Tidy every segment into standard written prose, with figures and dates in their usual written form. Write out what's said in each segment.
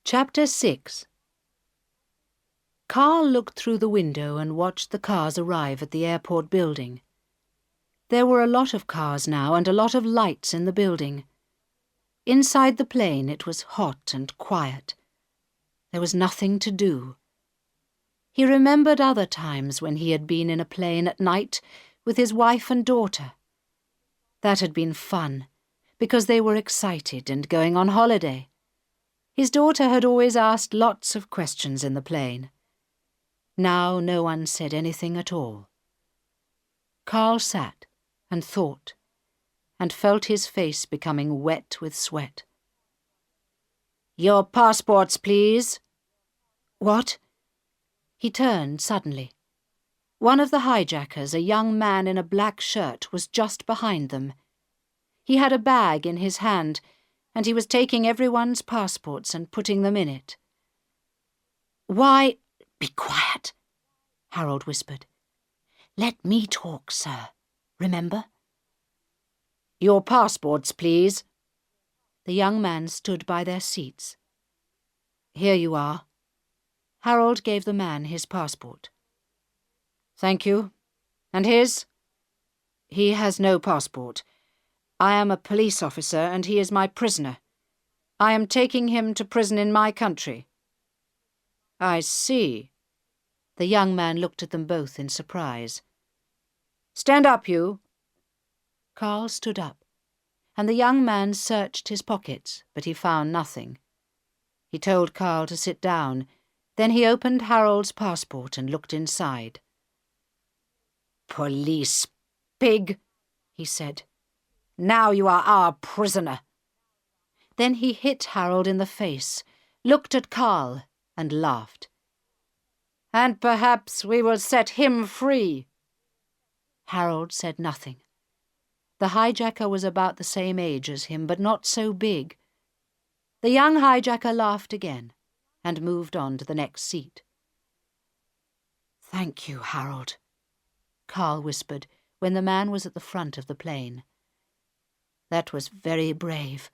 Chapter 6. Carl looked through the window and watched the cars arrive at the airport building. There were a lot of cars now and a lot of lights in the building. Inside the plane it was hot and quiet. There was nothing to do. He remembered other times when he had been in a plane at night with his wife and daughter. That had been fun, because they were excited and going on holiday. His daughter had always asked lots of questions in the plane. Now no one said anything at all. Carl sat and thought, and felt his face becoming wet with sweat. "Your passports, please." "What?" He turned suddenly. One of the hijackers, a young man in a black shirt, was just behind them. He had a bag in his hand, and he was taking everyone's passports and putting them in it. "Why—" "Be quiet," Harold whispered. "Let me talk, sir. Remember?" "Your passports, please." The young man stood by their seats. "Here you are." Harold gave the man his passport. "Thank you. And his?" "He has no passport. I am a police officer and he is my prisoner. I am taking him to prison in my country." "I see." The young man looked at them both in surprise. "Stand up, you." Carl stood up, and the young man searched his pockets, but he found nothing. He told Carl to sit down. Then he opened Harold's passport and looked inside. "Police pig," he said. "Now you are our prisoner." Then he hit Harold in the face, looked at Carl, and laughed. "And perhaps we will set him free." Harold said nothing. The hijacker was about the same age as him, but not so big. The young hijacker laughed again and moved on to the next seat. "Thank you, Harold," Carl whispered when the man was at the front of the plane. "That was very brave,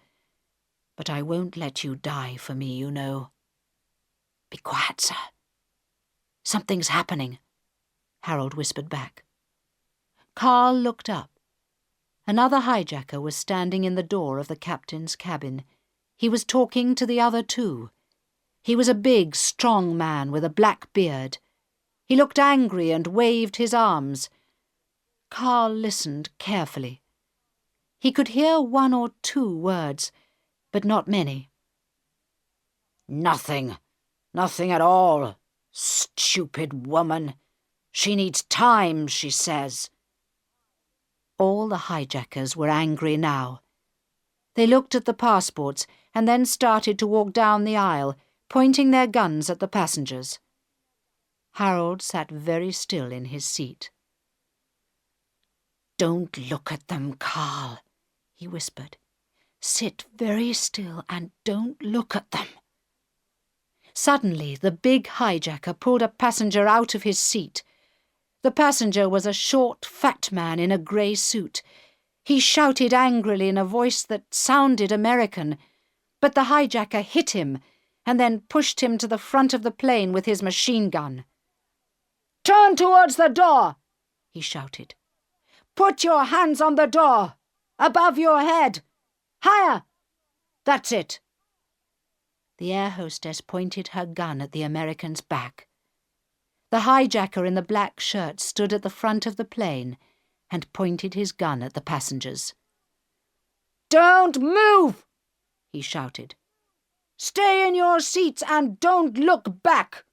but I won't let you die for me, you know." "Be quiet, sir. Something's happening," Harold whispered back. Carl looked up. Another hijacker was standing in the door of the captain's cabin. He was talking to the other two. He was a big, strong man with a black beard. He looked angry and waved his arms. Carl listened carefully. He could hear one or two words, but not many. Nothing at all. Stupid woman. She needs time, she says." All the hijackers were angry now. They looked at the passports and then started to walk down the aisle, pointing their guns at the passengers. Harold sat very still in his seat. "Don't look at them, Carl," he whispered. "Sit very still and don't look at them." Suddenly, the big hijacker pulled a passenger out of his seat. The passenger was a short, fat man in a grey suit. He shouted angrily in a voice that sounded American, but the hijacker hit him and then pushed him to the front of the plane with his machine gun. "Turn towards the door," he shouted. "Put your hands on the door, above your head. Higher! That's it." The air hostess pointed her gun at the American's back. The hijacker in the black shirt stood at the front of the plane and pointed his gun at the passengers. "Don't move!" he shouted. "Stay in your seats and don't look back."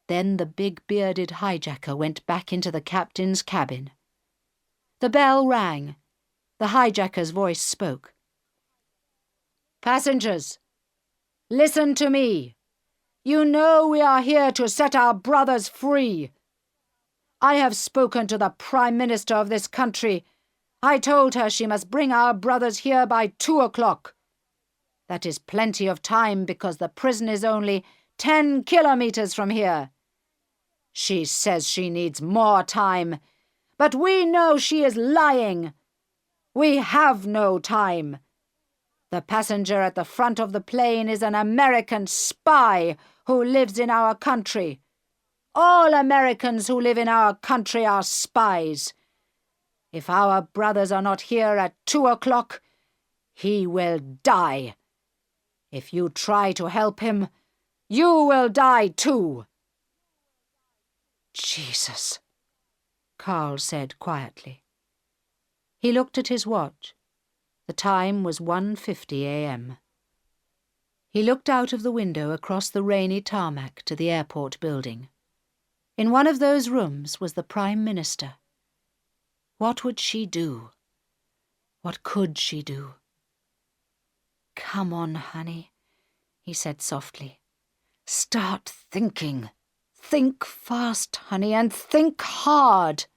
Then the big bearded hijacker went back into the captain's cabin. The bell rang. The hijacker's voice spoke. "Passengers, listen to me. You know we are here to set our brothers free. I have spoken to the Prime Minister of this country. I told her she must bring our brothers here by 2 o'clock. That is plenty of time because the prison is only 10 kilometers from here. She says she needs more time, but we know she is lying. We have no time. The passenger at the front of the plane is an American spy who lives in our country. All Americans who live in our country are spies. If our brothers are not here at 2 o'clock, he will die. If you try to help him, you will die too." "Jesus," Carl said quietly. He looked at his watch. The time was 1:50 a.m. He looked out of the window across the rainy tarmac to the airport building. In one of those rooms was the Prime Minister. What would she do? What could she do? "Come on, honey," he said softly. "Start thinking. Think fast, honey, and think hard."